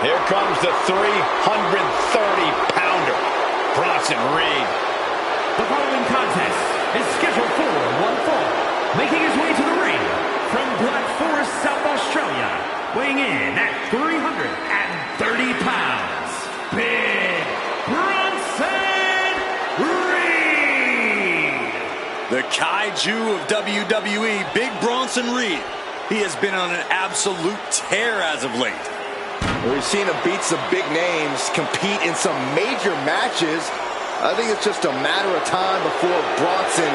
Here comes the 330-pounder, Bronson Reed. The following contest is scheduled for one fall. Making his way to the ring from Black Forest, South Australia, weighing in at 330 pounds, Big Bronson Reed. The kaiju of WWE, Big Bronson Reed. He has been on an absolute tear as of late. We've seen him beat some big names, compete in some major matches. I think it's just a matter of time before Bronson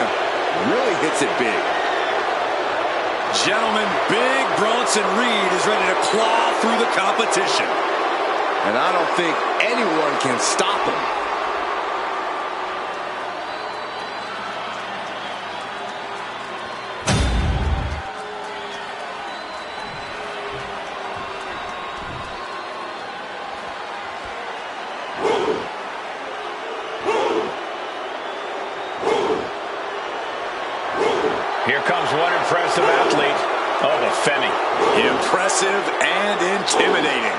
really hits it big. Gentlemen, Big Bronson Reed is ready to claw through the competition. And I don't think anyone can stop him. Here comes one impressive athlete. Oh, the Femi. Impressive and intimidating.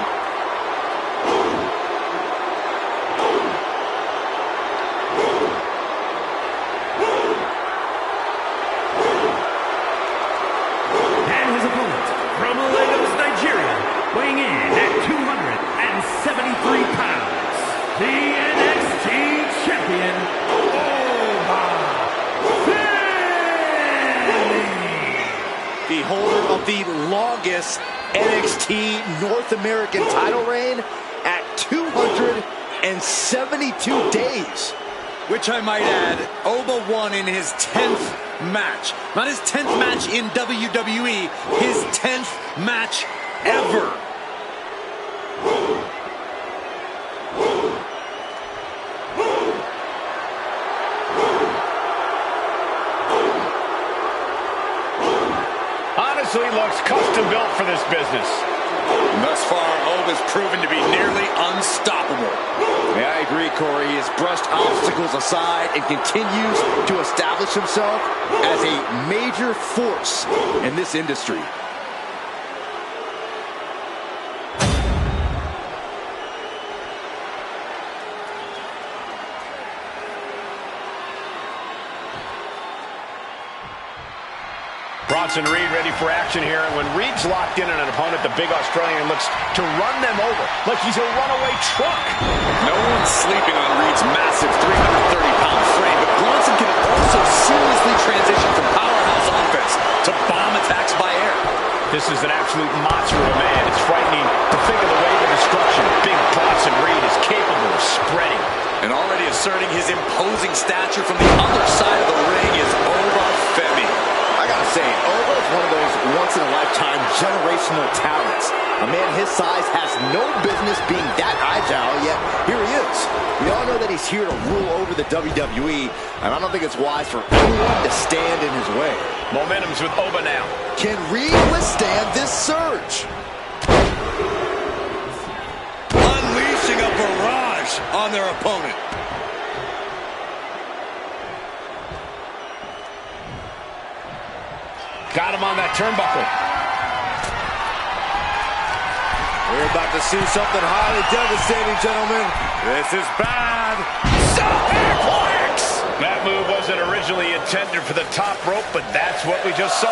And his opponent from Lagos, Nigeria, weighing in at 273 pounds, the NXT champion, The holder of the longest NXT North American title reign at 272 days. Which I might add, Oba won in his 10th match. Not his 10th match in WWE, his 10th match ever. Honestly, looks custom built for this business. Thus far, Oba's proven to be nearly unstoppable. Yeah, I agree, Corey. He has brushed obstacles aside and continues to establish himself as a major force in this industry. Bronson Reed ready for action here, and when Reed's locked in on an opponent, the big Australian looks to run them over like he's a runaway truck. No one's sleeping on Reed's massive 330-pound frame, but Bronson can also seamlessly transition from powerhouse offense to bomb attacks by air. This is an absolute monster of a man. It's frightening to think of the wave of destruction Big Bronson Reed is capable of spreading. And already asserting his imposing stature from the other side of the ring is Oba Femi. I gotta say, Oba is one of those once-in-a-lifetime generational talents. A man his size has no business being that agile, yet here he is. We all know that he's here to rule over the WWE, and I don't think it's wise for anyone to stand in his way. Momentum's with Oba now. Can Reed withstand this surge? Unleashing a barrage on their opponent. Got him on that turnbuckle. We're about to see something highly devastating, gentlemen. This is bad. Superplex! That move wasn't originally intended for the top rope, but that's what we just saw.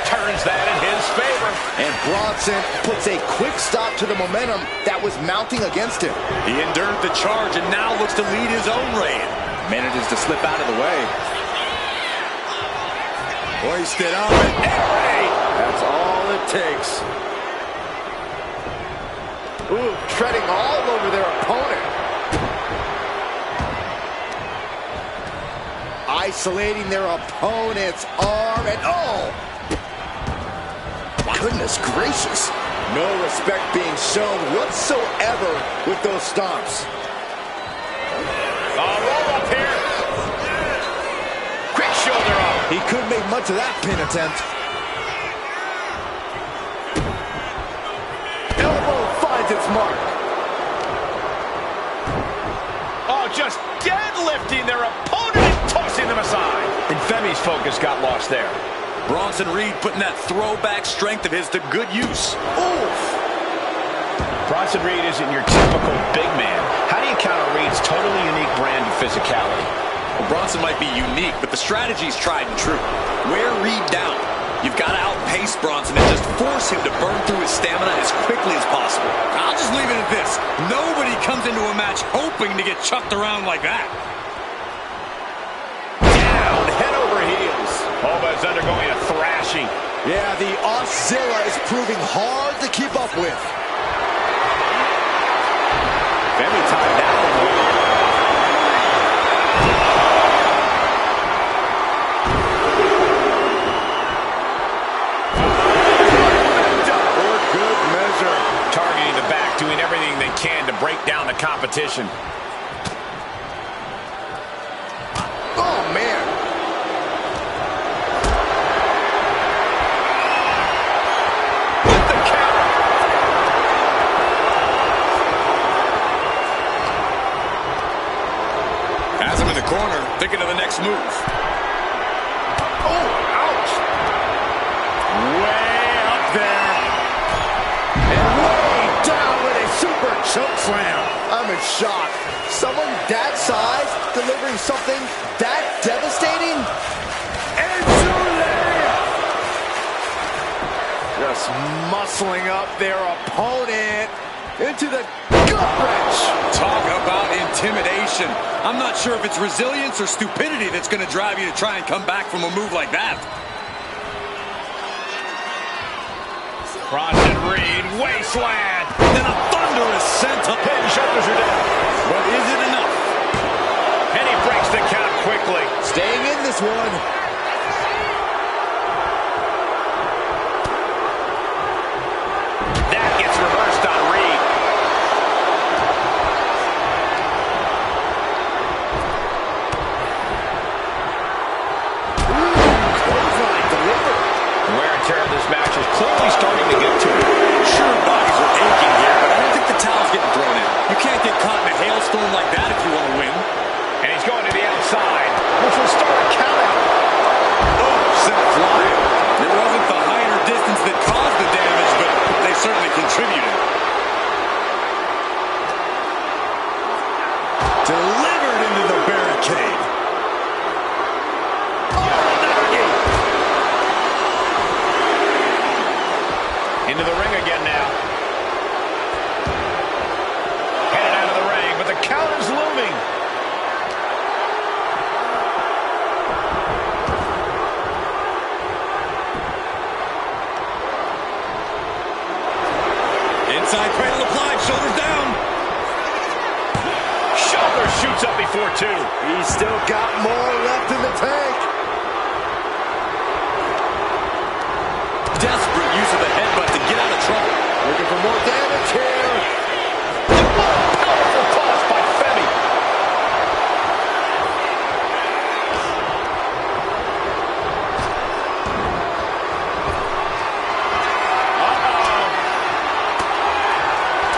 Turns that in his favor. And Bronson puts a quick stop to the momentum that was mounting against him. He endured the charge and now looks to lead his own reign. Manages to slip out of the way. Hoisted up and that's all it takes. Ooh, treading all over their opponent. Isolating their opponent's arm and oh! Goodness gracious. No respect being shown whatsoever with those stomps. Roll up here. Quick shoulder up. He couldn't make much of that pin attempt. Elbow finds its mark. Oh, just deadlifting their opponent and tossing them aside. And Femi's focus got lost there. Bronson Reed putting that throwback strength of his to good use. Oof! Bronson Reed isn't your typical big man. How do you counter Reed's totally unique brand of physicality? Well, Bronson might be unique, but the strategy's tried and true. Wear Reed down. You've got to outpace Bronson and just force him to burn through his stamina as quickly as possible. I'll just leave it at this. Nobody comes into a match hoping to get chucked around like that. Down, head over heels. Oba's undergoing a thrashing. Yeah, the Auszilla is proving hard to keep up with. Femi tied that one. Good measure. Targeting the back, doing everything they can to break down the competition. Oh, man. With the counter. Has him in the corner, thinking of the next move. Oh, ouch. Way up there. And way down with a super choke slam. I'm in shock. Someone that size delivering something that devastating? And just muscling up their opponent into the gut wrench. Talk about intimidation. I'm not sure if it's resilience or stupidity that's going to drive you to try and come back from a move like that. Bronson Reed, wasteland. Then a thunderous senton. Head and shoulders are down. But is it enough? And he breaks the count quickly. Staying in this one. That gets reversed on Reed. Clothesline delivered. The wear and tear of this match is clearly starting to get to him. Sure, bodies are aching here, but I don't think the towel's getting thrown in. You can't get caught in a hailstorm like that if you want to win. And he's going to the outside, which will start a countout. Oh, sent flying. It wasn't the height or distance that caused the damage, but they certainly contributed. Delivered into the barricade. Into the ring again now. Headed out of the ring, but the counter's looming. Inside cradle applied, shoulders down. Shoulder shoots up before two. He's still got more left in the tank. Desperate use of the headbutt to get out of trouble. Looking for more damage here. Powerful toss by Femi.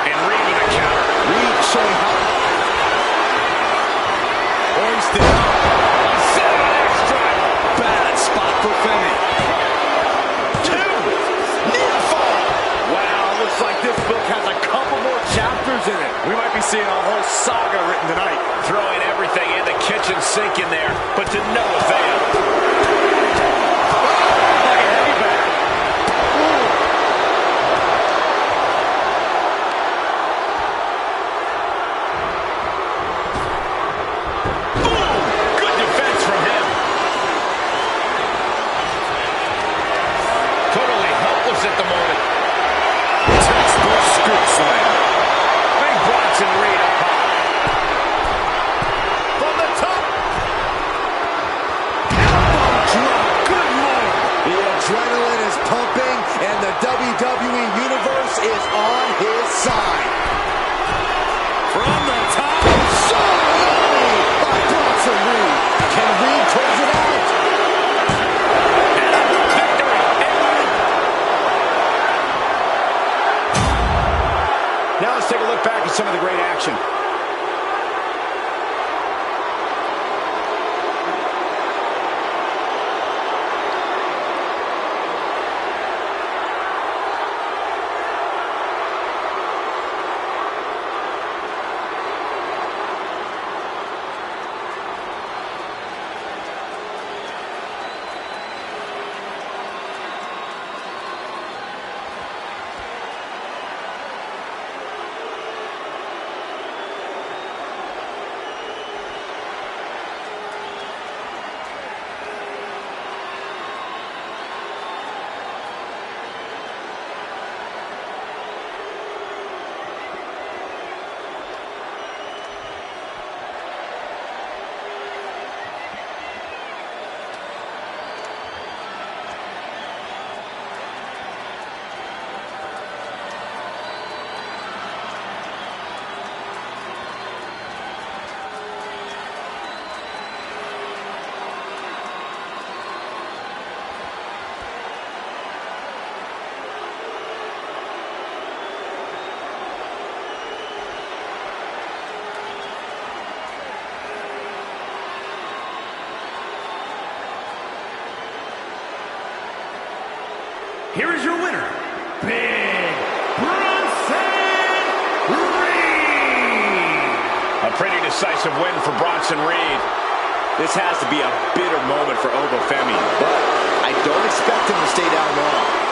And Reed with a counter. Reed showing how. Hoisted. A set extra. Bad spot for Femi. Looks like this book has a couple more chapters in it. We might be seeing a whole saga written tonight. Throwing everything in the kitchen sink in there, but to no avail. Like a heavy bag. Boom! Good defense from him. Totally helpless at the moment. Textbook scoop slam. Big Bronson Reed up high. From the top. Elbow drop. Good lord. The adrenaline is pumping, and the WWE Universe is on his side. From the top. So low by Bronson Reed. Can Reed close it out? Now let's take a look back at some of the great action. here is your winner, Big Bronson Reed. A pretty decisive win for Bronson Reed. This has to be a bitter moment for Wwe, but I don't expect him to stay down long.